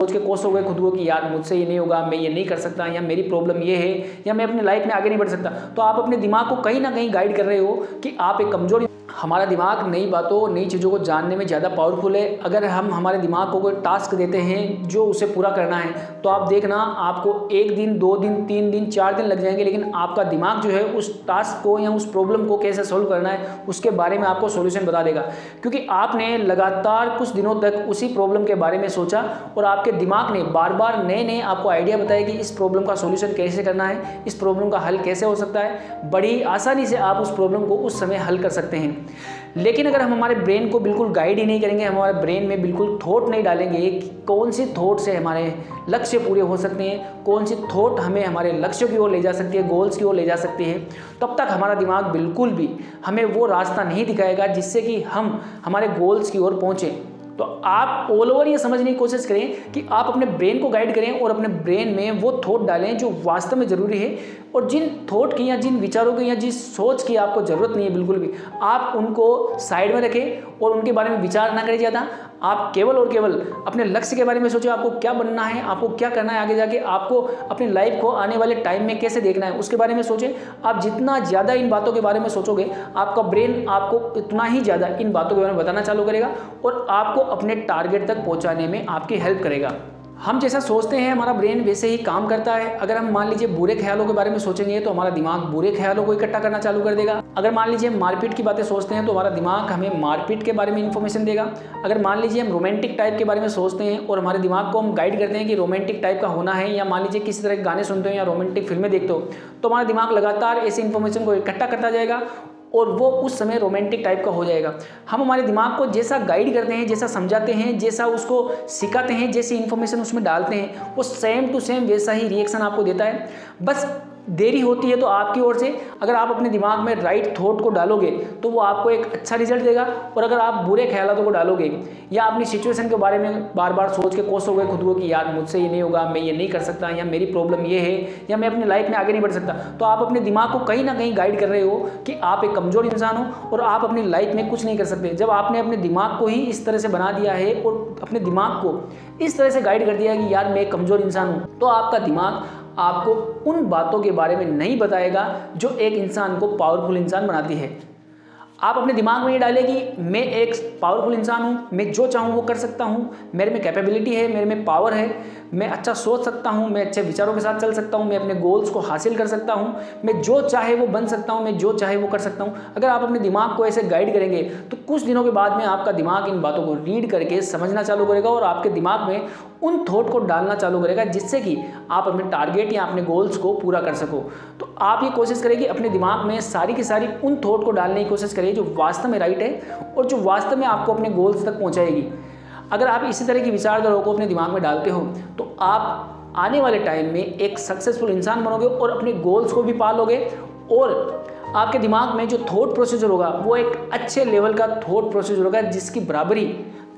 सोच के कोस हो गए खुद को कि यार मुझसे ये नहीं होगा, मैं ये नहीं कर सकता, या मेरी प्रॉब्लम ये है, या मैं अपनी लाइफ में आगे नहीं बढ़ सकता, तो आप अपने दिमाग को कहीं ना कहीं गाइड कर रहे हो कि आप एक कमजोर। हमारा दिमाग नई बातों नई चीज़ों को जानने में ज़्यादा पावरफुल है। अगर हम हमारे दिमाग को कोई टास्क देते हैं जो उसे पूरा करना है, तो आप देखना आपको 1 दिन 2 दिन 3 दिन 4 दिन लग जाएंगे, लेकिन आपका दिमाग जो है उस टास्क को या उस प्रॉब्लम को कैसे सॉल्व करना है उसके बारे में आपको सॉल्यूशन बता देगा। क्योंकि आपने लगातार कुछ दिनों तक उसी प्रॉब्लम के बारे में सोचा और आपके दिमाग ने बार बार नए नए आपको आइडिया बताया कि इस प्रॉब्लम का सॉल्यूशन कैसे करना है, इस प्रॉब्लम का हल कैसे हो सकता है। बड़ी आसानी से आप उस प्रॉब्लम को उस समय हल कर सकते हैं। लेकिन अगर हम हमारे ब्रेन को बिल्कुल गाइड ही नहीं करेंगे, हमारे ब्रेन में बिल्कुल थॉट नहीं डालेंगे कि कौन सी थॉट से हमारे लक्ष्य पूरे हो सकते हैं, कौन सी थॉट हमें हमारे लक्ष्यों की ओर ले जा सकती है, गोल्स की ओर ले जा सकती है, तब तक हमारा दिमाग बिल्कुल भी हमें वो रास्ता नहीं दिखाएगा जिससे कि हम हमारे गोल्स की ओर पहुँचें। तो आप ऑल ओवर ये समझने की कोशिश करें कि आप अपने ब्रेन को गाइड करें और अपने ब्रेन में वो थॉट डालें जो वास्तव में ज़रूरी है, और जिन थॉट की या जिन विचारों की या जिस सोच की आपको ज़रूरत नहीं है बिल्कुल भी, आप उनको साइड में रखें और उनके बारे में विचार ना करें ज़्यादा। आप केवल और केवल अपने लक्ष्य के बारे में सोचें, आपको क्या बनना है, आपको क्या करना है आगे जाके, आपको अपनी लाइफ को आने वाले टाइम में कैसे देखना है उसके बारे में सोचें। आप जितना ज़्यादा इन बातों के बारे में सोचोगे, आपका ब्रेन आपको उतना ही ज़्यादा इन बातों के बारे में बताना चालू करेगा और आपको अपने टारगेट तक पहुँचाने में आपकी हेल्प करेगा। हम जैसा सोचते हैं हमारा ब्रेन वैसे ही काम करता है। अगर हम मान लीजिए बुरे ख्यालों के बारे में सोचेंगे तो हमारा दिमाग बुरे ख्यालों को इकट्ठा करना चालू कर देगा। अगर मान लीजिए हम मारपीट की बातें सोचते हैं तो हमारा दिमाग हमें मारपीट के बारे में इन्फॉर्मेशन देगा। अगर मान लीजिए हम रोमांटिक टाइप के बारे में सोचते हैं और हमारे दिमाग को हम गाइड करते हैं कि रोमांटिक टाइप का होना है, या मान लीजिए किसी तरह के गाने सुनते हो या रोमांटिक फिल्में देखते हो, तो हमारा दिमाग लगातार ऐसी इन्फॉर्मेशन को इकट्ठा करता जाएगा और वो उस समय रोमांटिक टाइप का हो जाएगा। हम हमारे दिमाग को जैसा गाइड करते हैं, जैसा समझाते हैं, जैसा उसको सिखाते हैं, जैसी इन्फॉर्मेशन उसमें डालते हैं, वो सेम टू सेम वैसा ही रिएक्शन आपको देता है। बस देरी होती है तो आपकी ओर से। अगर आप अपने दिमाग में राइट थॉट को डालोगे तो वो आपको एक अच्छा रिजल्ट देगा, और अगर आप बुरे ख्यालों को डालोगे या अपनी सिचुएशन के बारे में बार बार सोच के कोसोगे खुद को कि यार मुझसे ये नहीं होगा, मैं ये नहीं कर सकता, या मेरी प्रॉब्लम ये है, या मैं अपनी लाइफ में आगे नहीं बढ़ सकता, तो आप अपने दिमाग को कहीं ना कहीं गाइड कर रहे हो कि आप एक कमज़ोर इंसान हो और आप अपनी लाइफ में कुछ नहीं कर सकते। जब आपने अपने दिमाग को ही इस तरह से बना दिया है और अपने दिमाग को इस तरह से गाइड कर दिया है कि यार मैं एक कमज़ोर इंसान हूँ, तो आपका दिमाग आपको उन बातों के बारे में नहीं बताएगा जो एक इंसान को पावरफुल इंसान बनाती है। आप अपने दिमाग में ये डालें कि मैं एक पावरफुल इंसान हूँ, मैं जो चाहूँ वो कर सकता हूँ, मेरे में कैपेबिलिटी है, मेरे में पावर है, मैं अच्छा सोच सकता हूँ, मैं अच्छे विचारों के साथ चल सकता हूँ, मैं अपने गोल्स को हासिल कर सकता हूँ, मैं जो चाहे वो बन सकता हूँ, मैं जो चाहे वो कर सकता हूँ। अगर आप अपने दिमाग को ऐसे गाइड करेंगे तो कुछ दिनों के बाद में आपका दिमाग इन बातों को रीड करके समझना चालू करेगा और आपके दिमाग में उन थॉट को डालना चालू करेगा जिससे कि आप अपने टारगेट या अपने गोल्स को पूरा कर सको। तो आप ये कोशिश करें कि अपने दिमाग में सारी की सारी उन थॉट को डालने की कोशिश करें जो वास्तव में राइट है और जो वास्तव में आपको अपने गोल्स तक पहुंचाएगी। अगर आप इसी तरह की विचारधारा को अपने दिमाग में डालते हो तो आप आने वाले टाइम में एक सक्सेसफुल इंसान बनोगे और अपने गोल्स को भी पा लोगे, और आपके दिमाग में जो थॉट प्रोसीजर होगा वो एक अच्छे लेवल का थॉट प्रोसीजर होगा जिसकी बराबरी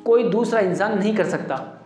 कोई दूसरा इंसान नहीं कर सकता।